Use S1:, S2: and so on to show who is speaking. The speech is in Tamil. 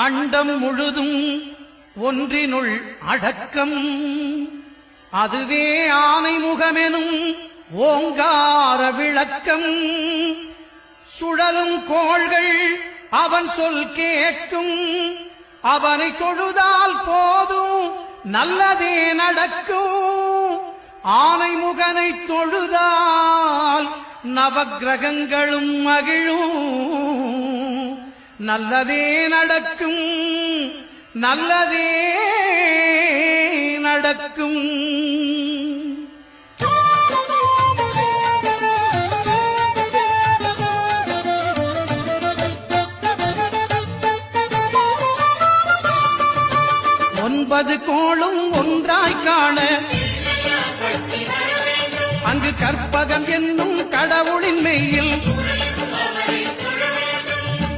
S1: அண்டம் முழுதும் ஒன்றினுள் அடக்கம். அதுவே ஆனை முகமெனும் ஓங்கார விளக்கம். சுழலும் கோள்கள் அவன் சொல் கேட்கும். அவனை தொழுதால் போதும் நல்லதே நடக்கும். ஆனை முகனை தொழுதால் நவக்கிரகங்களும் மகிழும். நல்லதே நடக்கும், நல்லதே நடக்கும். ஒன்பது கோளும் ஒன்றாய் காண அங்கு கற்பகம் என்னும் கடவுளின் மெய்யில்